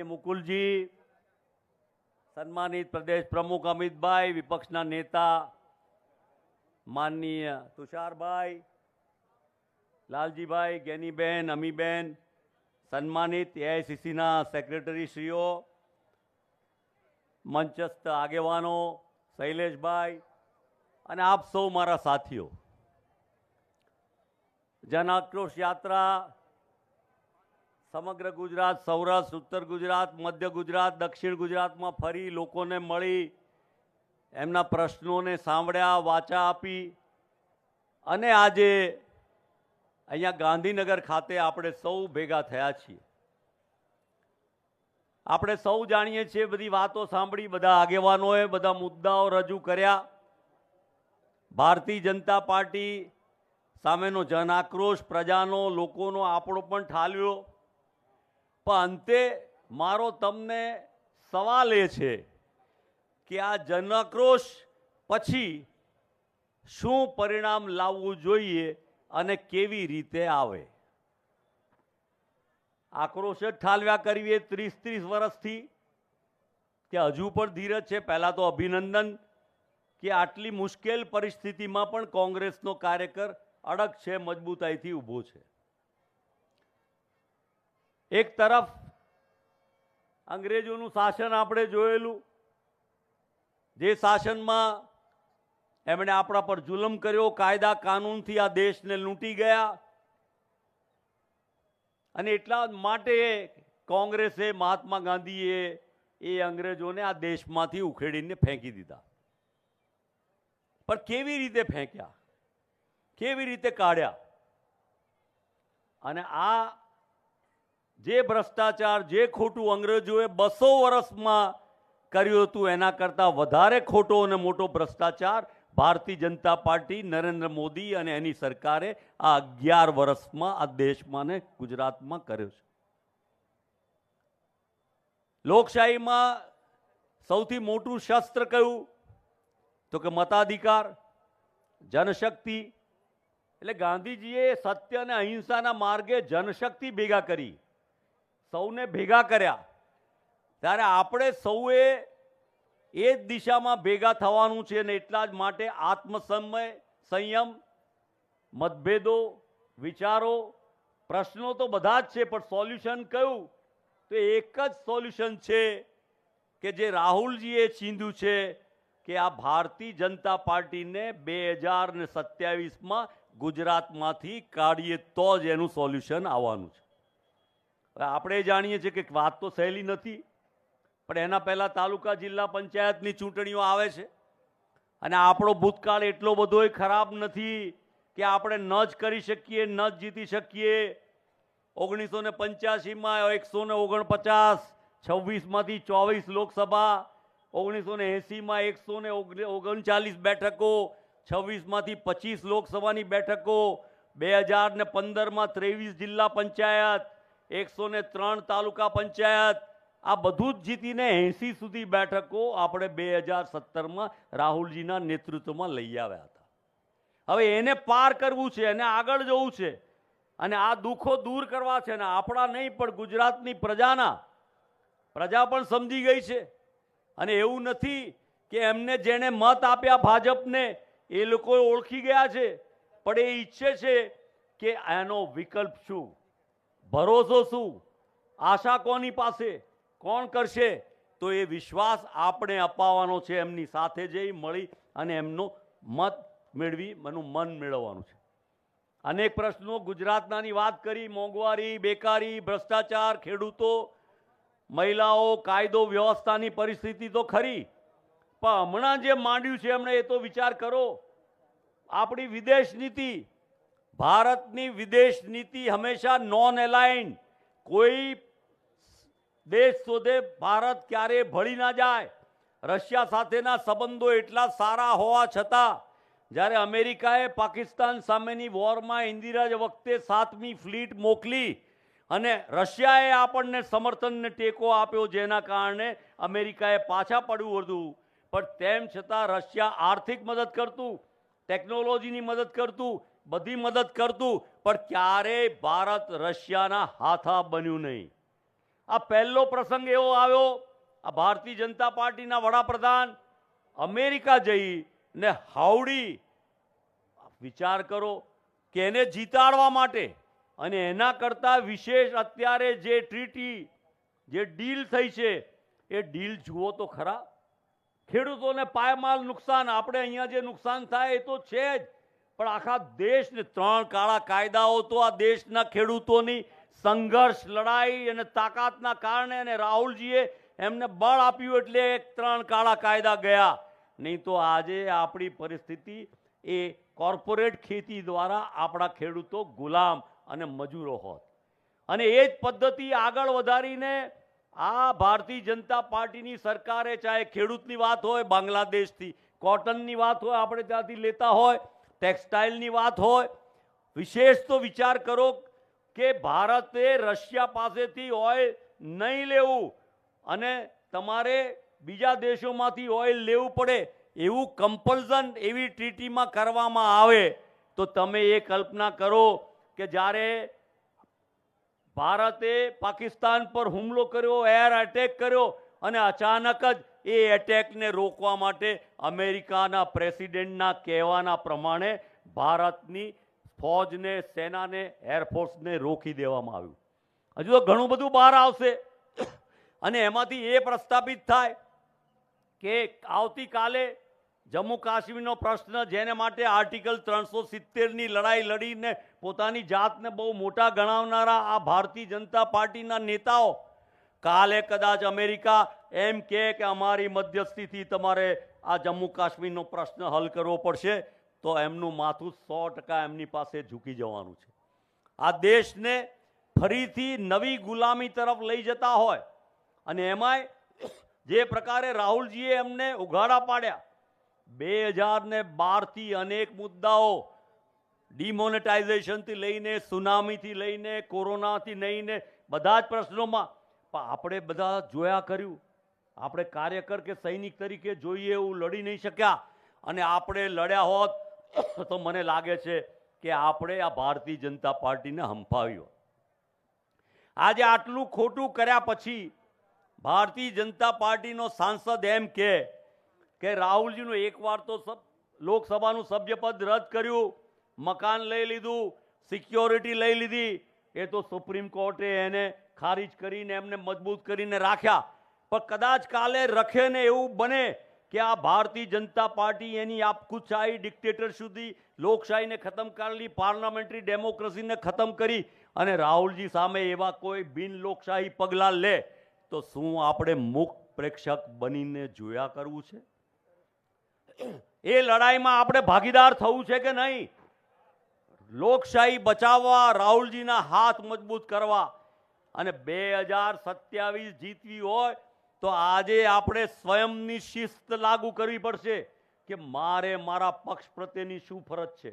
मुकुलजी, सम्मानित प्रदेश प्रमुख अमितभाई, विपक्षना नेता माननीय तुषारभाई, लालजीभाई, ज्ञानीबेन, अमीबेन, सम्मानित एआईसीसीना सेक्रेटरी श्रीओ, मंचस्थ आगेवानो, शैलेषभाई અને આપ સૌ મારા સાથીઓ, જન આક્રોશ યાત્રા સમગ્ર ગુજરાત, સૌરાષ્ટ્ર, ઉત્તર ગુજરાત, મધ્ય ગુજરાત, દક્ષિણ ગુજરાતમાં ફરી લોકોને મળી, એમના પ્રશ્નોને સાંભળ્યા, વાચા આપી અને આજે અહીંયા ગાંધીનગર ખાતે આપણે સૌ ભેગા થયા છીએ. આપણે સૌ જાણીએ છીએ, બધી વાતો સાંભળી, બધા આગેવાનોએ બધા મુદ્દાઓ રજૂ કર્યા. ભારતીય જનતા પાર્ટી સામેનો જન આક્રોશ પ્રજાનો, લોકોનો આપણો પણ ઠાલ્યો. પણ અંતે મારો તમને સવાલ એ છે કે આ જન આક્રોશ પછી શું પરિણામ લાવવું જોઈએ અને કેવી રીતે આવે. આક્રોશ જ ઠાલવ્યા કરીએ 30 વર્ષથી કે હજુ પણ ધીરજ છે? પહેલા તો અભિનંદન કે આટલી મુશ્કેલ પરિસ્થિતિમાં પણ કોંગ્રેસનો કાર્યકર અડગ છે, મજબૂતાઈથી ઊભો છે. એક તરફ અંગ્રેજોનું શાસન આપણે જોયેલું, જે શાસનમાં એમણે આપણા પર જુલમ કર્યો, કાયદા કાનૂનથી આ દેશને લૂંટી ગયા અને એટલા માટે કોંગ્રેસે, મહાત્મા ગાંધીએ એ અંગ્રેજોને આ દેશમાંથી ઉખેડીને ફેંકી દીધા. પણ કેવી રીતે ફેંક્યા, કેવી રીતે કાઢ્યા? અને આ જે ભ્રષ્ટાચાર, જે ખોટું અંગ્રેજોએ 200 વર્ષમાં કર્યું હતું, એના કરતાં વધારે ખોટો અને મોટો ભ્રષ્ટાચાર ભારતીય જનતા પાર્ટી, નરેન્દ્ર મોદી અને એની સરકારે આ 11 વર્ષમાં આ દેશમાં ને ગુજરાતમાં કર્યો છે. લોકશાહીમાં સૌથી મોટું શસ્ત્ર કયું? તો કે મતાધિકાર, જનશક્તિ. એટલે ગાંધીજીએ સત્ય અને અહિંસાના માર્ગે જનશક્તિ ભેગા કરી, સૌને ભેગા કર્યા. ત્યારે આપણે સૌએ એ જ દિશામાં ભેગા થવાનું છે અને એટલા જ માટે આત્મસમય, સંયમ, મતભેદો, વિચારો, પ્રશ્નો તો બધા જ છે, પણ સોલ્યુશન કયું? તો એક જ સોલ્યુશન છે કે જે રાહુલજીએ ચીંધ્યું છે કે આ ભારતીય જનતા પાર્ટીને 2027માં ગુજરાતમાંથી કાઢીએ તો જ એનું સોલ્યુશન આવવાનું છે. આપણે જાણીએ છીએ કે વાત તો સહેલી નથી, પણ એના પહેલાં તાલુકા જિલ્લા પંચાયતની ચૂંટણીઓ આવે છે અને આપણો ભૂતકાળ એટલો બધો ખરાબ નથી કે આપણે ન જ કરી શકીએ, ન જ જીતી શકીએ. 1985માં 149, 26માંથી 24 લોકસભા, 1980માં 139 બેઠકો, 26માંથી 25 લોકસભાની બેઠકો, 2015માં 23 જિલ્લા પંચાયત, 103 તાલુકા પંચાયત, આ બધું જ જીતીને 80 સુધી બેઠકો આપણે 2017માં રાહુલજીના નેતૃત્વમાં લઈ આવ્યા હતા. હવે એને પાર કરવું છે, એને આગળ જવું છે અને આ દુઃખો દૂર કરવા છે. ને આપણા નહીં, પણ ગુજરાતની પ્રજા પણ સમજી ગઈ છે. અને એવું નથી કે એમને જેણે મત આપ્યા ભાજપને એ લોકો ઓળખી ગયા છે, પણ એ ઈચ્છે છે કે એનો વિકલ્પ શું, ભરોસો શું, આશા કોની પાસે, કોણ કરશે? તો એ વિશ્વાસ આપણે અપાવવાનો છે, એમની સાથે જઈ મળી અને એમનો મત મેળવી એનું મન મેળવવાનું છે. અનેક પ્રશ્નો ગુજરાતનાની વાત કરી, મોંઘવારી, બેકારી, ભ્રષ્ટાચાર, ખેડૂતો, મહિલાઓ, કાયદો વ્યવસ્થાની પરિસ્થિતિ તો ખરી, પણ હમણાં જે માંડ્યું છે એમણે એ તો વિચાર કરો. આપણી વિદેશ નીતિ, ભારતની વિદેશ નીતિ હંમેશા નોન એલાઇન્ડ, કોઈ દેશ શોધે ભારત ક્યારે ભળી ના જાય. રશિયા સાથેના સંબંધો એટલા સારા હોવા છતાં જ્યારે અમેરિકાએ પાકિસ્તાન સામેની વોરમાં ઇન્દિરા વખતે 7મી ફ્લીટ મોકલી અને રશિયાએ આપણને સમર્થનને ટેકો આપ્યો, જેના કારણે અમેરિકાએ પાછા પડવું હતું. પણ તેમ છતાં રશિયા આર્થિક મદદ કરતું, ટેકનોલોજીની મદદ કરતું, બધી મદદ કરતું, પણ ક્યારેય ભારત રશિયાના હાથા બન્યું નહીં. આ પહેલો પ્રસંગ એવો આવ્યો, આ ભારતીય જનતા પાર્ટીના વડાપ્રધાન અમેરિકા જઈ ને હાવડી, વિચાર કરો કે એને જીતાડવા માટે, અને એના કરતાં વિશેષ અત્યારે જે ટ્રીટી, જે ડીલ થઈ છે, એ ડીલ જુઓ તો ખરા. ખેડૂતોને પાયમાલ નુકસાન, આપણે અહીંયા જે નુકસાન થાય એ તો છે જ, પણ આખા દેશને 3 કાળા કાયદાઓ તો આ દેશના ખેડૂતોની સંઘર્ષ, લડાઈ અને તાકાતના કારણે, અને રાહુલજીએ એમને બળ આપ્યું એટલે 3 કાળા કાયદા ગયા. નહીં તો આજે આપણી પરિસ્થિતિ એ કોર્પોરેટ ખેતી દ્વારા આપણા ખેડૂતો ગુલામ અને મજૂરો હોત. અને એ જ પદ્ધતિ આગળ વધારીને આ ભારતીય જનતા પાર્ટીની સરકારે, ચાહે ખેડૂતની વાત હોય બાંગ્લાદેશથી, કોટનની વાત હોય આપણે ત્યાંથી લેતા હોય, ટેક્સટાઇલની વાત હોય, વિશેષ તો વિચાર કરો કે ભારતે રશિયા પાસેથી ઓઇલ નહીં લેવું અને તમારે બીજા દેશોમાંથી ઓઇલ લેવું પડે એવું કમ્પલ્ઝન એવી ટ્રીટીમાં કરવામાં આવે તો તમે એ કલ્પના કરો કે જ્યારે ભારતે પાકિસ્તાન પર હુમલો કર્યો, એર એટેક કર્યો, અને અચાનક જ એ એટેકને રોકવા માટે અમેરિકાના પ્રેસિડેન્ટના કહેવાના પ્રમાણે ભારતની ફોજને, સેનાને, એરફોર્સને રોકી દેવામાં આવ્યું. હજુ તો ઘણું બધું બહાર આવશે અને એમાંથી એ પ્રસ્થાપિત થાય કે આવતીકાલે જમ્મુ કાશ્મીરનો પ્રશ્ન, જેને માટે આર્ટિકલ 370ની લડાઈ લડીને પોતાની જાતને બહુ મોટા ગણાવનારા આ ભારતીય જનતા પાર્ટીના નેતાઓ કાલે કદાચ અમેરિકા એમ કહે કે અમારી મધ્યસ્થીથી તમારે આ જમ્મુ કાશ્મીરનો પ્રશ્ન હલ કરવો પડશે, તો એમનું માથું 100% એમની પાસે ઝૂકી જવાનું છે. આ દેશને ફરીથી નવી ગુલામી તરફ લઈ જતા હોય, અને એમાંય જે પ્રકારે રાહુલજીએ એમને ઉઘાડા પાડ્યા, 2012થી અનેક મુદ્દાઓ, ડિમોનેટાઇઝેશનથી લઈને, સુનામીથી લઈને, કોરોનાથી લઈને બધા જ પ્રશ્નોમાં આપણે બધા જોયા કર્યું. આપણે કાર્યકર કે સૈનિક તરીકે જોઈએ એવું લડી નહીં શક્યા, અને આપણે લડ્યા હોત તો મને લાગે છે કે આપણે આ ભારતીય જનતા પાર્ટીને હંફાવ્યો. આજે આટલું ખોટું કર્યા પછી ભારતીય જનતા પાર્ટીનો સાંસદ એમ કે રાહુલજીનું એકવાર તો લોકસભાનું સભ્યપદ રદ કર્યું, મકાન લઈ લીધું, સિક્યોરિટી લઈ લીધી, એ તો સુપ્રીમ કોર્ટે એને ખારીજ કરીને એમને મજબૂત કરીને રાખ્યા. પણ કદાચ કાલે રખે ને એવું બને કે આ ભારતીય જનતા પાર્ટી એની આપખુદશાહી, ડિક્ટેટર સુધી લોકશાહીને ખતમ કરેલી, પાર્લામેન્ટરી ડેમોક્રેસીને ખતમ કરી અને રાહુલજી સામે એવા કોઈ બિન લોકશાહી પગલાં લે તો શું આપણે મુક્ત પ્રેક્ષક બનીને જોયા કરવું છે? એ લડાઈમાં આપણે ભાગીદાર થવું છે કે નહીં? લોકશાહી બચાવવા, રાહુલજીના હાથ મજબૂત કરવા અને 2027 જીતવી હોય તો આજે આપણે સ્વયંની શિસ્ત લાગુ કરવી પડશે કે મારે મારા પક્ષ પ્રત્યેની શું ફરજ છે,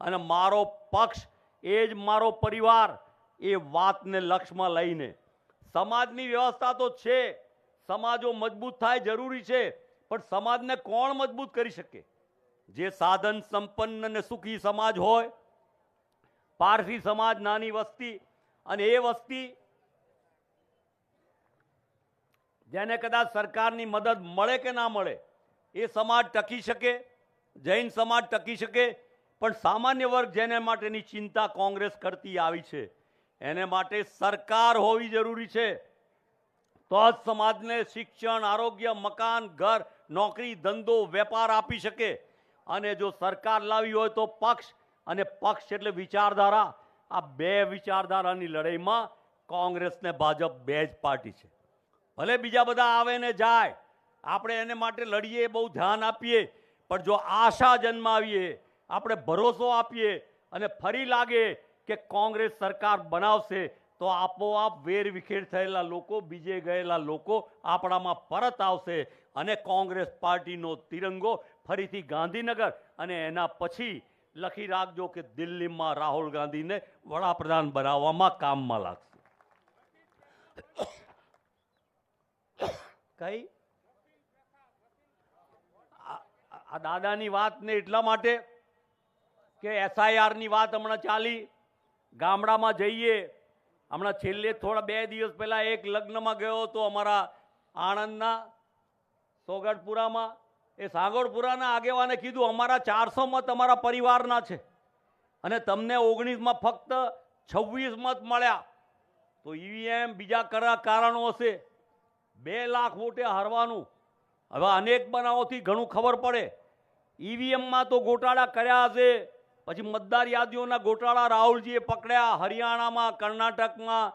અને મારો પક્ષ એ જ મારો પરિવાર. એ વાતને લક્ષ્યમાં લઈને સમાજની વ્યવસ્થા તો છે, સમાજો મજબૂત થાય જરૂરી છે, પણ સમાજને કોણ મજબૂત કરી શકે? જે સાધન સંપન્ન અને સુખી સમાજ હોય, પારસી સમાજ, નાની વસ્તી, અને એ વસ્તી જેને કદાચ સરકારની મદદ મળે કે ના મળે એ સમાજ ટકી શકે, જૈન સમાજ ટકી શકે, પણ સામાન્ય વર્ગ જેને માટેની ચિંતા કોંગ્રેસ કરતી આવી છે એને માટે સરકાર હોવી જરૂરી છે. તો જ સમાજને શિક્ષણ, આરોગ્ય, મકાન, ઘર, નોકરી, ધંધો, વેપાર આપી શકે. અને જો સરકાર લાવી હોય તો પક્ષ, અને પક્ષ એટલે વિચારધારા. આ બે વિચારધારાની લડાઈમાં કોંગ્રેસ ને ભાજપ બે જ પાર્ટી છે. ભલે બીજા બધા આવે ને જાય, આપણે એને માટે લડીએ, બહુ ધ્યાન આપીએ, પણ જો આશા જન્માવીએ, આપણે ભરોસો આપીએ અને ફરી લાગે કે કોંગ્રેસ સરકાર બનાવશે તો આપોઆપ વેર વિખેર થયેલા લોકો, બીજે ગયેલા લોકો આપણામાં પરત આવશે અને કોંગ્રેસ પાર્ટીનો તિરંગો ફરીથી ગાંધીનગર અને એના પછી લખી રાખજો કે દિલ્હીમાં રાહુલ ગાંધીને વડાપ્રધાન બનાવવામાં કામમાં લાગશે. કઈ આ દાદાની વાત ને એટલા માટે કે SIR ની વાત હમણાં ચાલી, ગામડામાં જઈએ હમણાં છેલ્લે થોડા 2 દિવસ પહેલા એક લગ્નમાં ગયો હતો અમારા આણંદના સોગટપુરામાં. એ સાગોડપુરાના આગેવાને કીધું અમારા 400 મત અમારા પરિવારના છે અને તમને 19માં ફક્ત 26 મત મળ્યા. તો ઈવીએમ બીજા કારણો હશે. 2 લાખ વોટે હારવાનું. હવે અનેક બનાવોથી ઘણું ખબર પડે. ઈવીએમમાં તો ગોટાળા કર્યા હશે. પછી મતદાર યાદીઓના ગોટાળા રાહુલજીએ પકડ્યા. હરિયાણામાં, કર્ણાટકમાં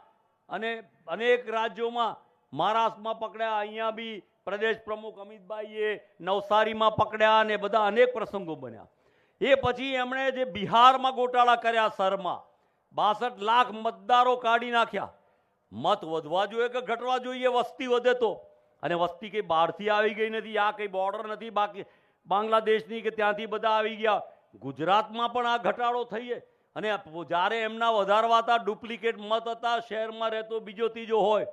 અને અનેક રાજ્યોમાં, મહારાષ્ટ્રમાં પકડ્યા. અહીંયા બી પ્રદેશ પ્રમુખ અમિતભાઈએ નવસારીમાં પકડ્યા અને બધા અનેક પ્રસંગો બન્યા. એ પછી એમણે જે બિહારમાં ગોટાળા કર્યા, સરમાં 62 લાખ મતદારો કાઢી નાખ્યા. મત વધવા જોઈએ કે ઘટવા જોઈએ? વસ્તી વધે તો. અને વસ્તી કઈ બહારથી આવી ગઈ નથી. આ કઈ બોર્ડર નથી બાકી બાંગ્લાદેશની કે ત્યાંથી બધા આવી ગયા. ગુજરાતમાં પણ આ ઘટાડો થઈ. અને જ્યારે એમના વધારવા હતા, ડુપ્લિકેટ મત હતા, શહેરમાં રહેતો બીજો ત્રીજો હોય.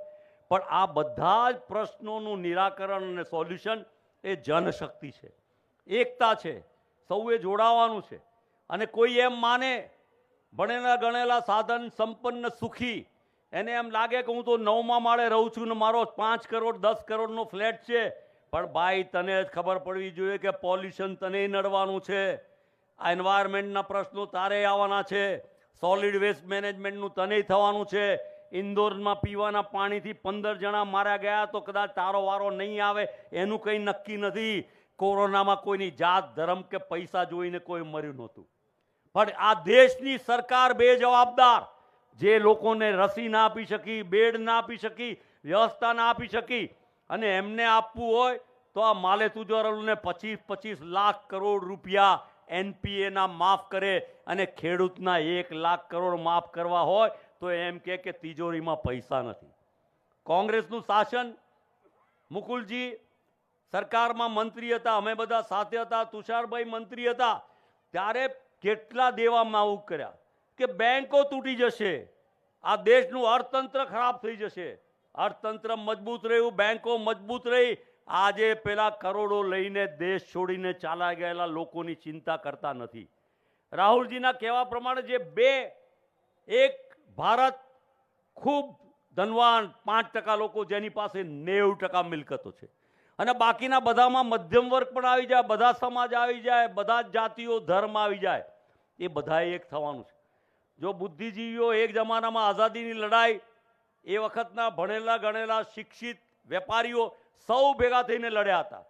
પણ આ બધા જ પ્રશ્નોનું નિરાકરણ અને સોલ્યુશન એ જનશક્તિ છે, એકતા છે. સૌએ જોડાવાનું છે. અને કોઈ એમ માને ભણેલા ગણેલા સાધન સંપન્ન સુખી, એને એમ લાગે કે હું તો 9મા માળે રહું છું ને મારો 5 કરોડ 10 કરોડનો ફ્લેટ છે. પણ ભાઈ, તને જ ખબર પડવી જોઈએ કે પોલ્યુશન તને નડવાનું છે. આ એન્વાયરમેન્ટના પ્રશ્નો તારે આવવાના છે. સોલિડ વેસ્ટ મેનેજમેન્ટનું તને થવાનું છે. ઇન્દોરમાં પીવાના પાણીથી 15 જણા માર્યા ગયા તો કદાચ તારો વારો નહીં આવે, એનું કંઈ નક્કી નથી. કોરોનામાં કોઈની જાત ધર્મ કે પૈસા જોઈને કોઈ મર્યું નહોતું. પણ આ દેશની સરકાર બેજવાબદાર, જે લોકોને રસી ના આપી શકી, બેડ ના આપી શકી, વ્યવસ્થા ના આપી શકી, અને એમને આપવું હોય તો આ માલે તુજારોને 25 લાખ કરોડ રૂપિયા એનપીએના માફ કરે અને ખેડૂતના 1 લાખ કરોડ માફ કરવા હોય તો એમ કે તિજોરીમાં પૈસા નથી. કોંગ્રેસનું શાસન, મુકુલજી સરકારમાં મંત્રી હતા, અમે બધા સાથે હતા, તુષારભાઈ મંત્રી હતા, ત્યારે કેટલા દેવામાં આવું કર્યા કે બેંકો તૂટી જશે, આ દેશનું અર્થતંત્ર ખરાબ થઈ જશે. અર્થતંત્ર મજબૂત રહ્યું, બેંકો મજબૂત રહી. આજે પેલા કરોડો લઈને દેશ છોડીને ચાલા ગયેલા લોકોની ચિંતા કરતા નથી. રાહુલજીના કહેવા પ્રમાણે જે એક ભારત ખૂબ ધનવાન 5% લોકો જેની પાસે 90% મિલકતો છે અને બાકીના બધામાં મધ્યમ વર્ગ પણ આવી જાય, બધા સમાજ આવી જાય, બધા જાતિઓ ધર્મ આવી જાય. એ બધાએ એક થવાનું છે. જો બુદ્ધિજીવીઓ એક જમાનામાં આઝાદીની લડાઈ એ વખતના ભણેલા ગણેલા શિક્ષિત વેપારીઓ સૌ ભેગા થઈને લડ્યા હતા.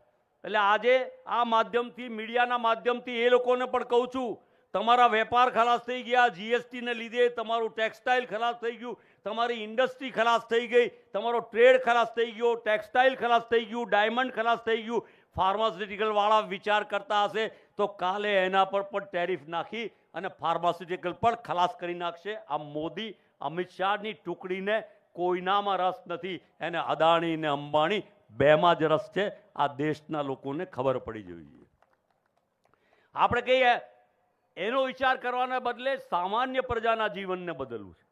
એટલે આજે આ માધ્યમથી, મીડિયાના માધ્યમથી એ લોકોને પણ કહું છું, તમારા વેપાર ખલાસ થઈ ગયા. જીએસટીને લીધે તમારું ટેક્સટાઇલ ખલાસ થઈ ગયું, તમારી ઇન્ડસ્ટ્રી ખલાસ થઈ ગઈ, તમારો ટ્રેડ ખલાસ થઈ ગયો, ટેક્સટાઇલ ખલાસ થઈ ગયું, ડાયમંડ ખલાસ થઈ ગયું. ફાર્માસ્યુટિકલ વાળા વિચાર કરતા હશે તો કાલે એના પર પણ ટેરિફ નાખી અને ફાર્માસ્યુટિકલ પણ ખલાસ કરી નાખશે. આ મોદી અમિત શાહની ટુકડીને કોઈનામાં રસ નથી, એને અદાણી ને અંબાણી બેમાં જ રસ છે. આ દેશના લોકોને ખબર પડી જોઈએ. આપણે કહીએ એનો વિચાર કરવાના બદલે સામાન્ય પ્રજાના જીવનને બદલવું છે.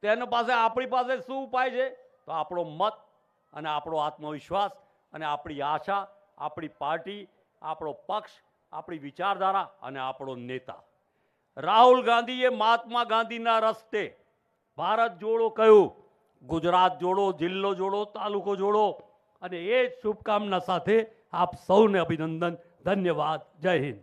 તેના પાસે આપણી પાસે શું ઉપાય છે? તો આપણો મત અને આપણો આત્મવિશ્વાસ અને આપણી આશા, આપણી પાર્ટી, આપણો પક્ષ, આપણી વિચારધારા અને આપણો નેતા. રાહુલ ગાંધીએ મહાત્મા ગાંધીના રસ્તે ભારત જોડો કહ્યું, ગુજરાત જોડો, જિલ્લો જોડો, તાલુકો જોડો. અને એ જ શુભકામના સાથે આપ સૌને અભિનંદન. ધન્યવાદ. જય હિન્દ.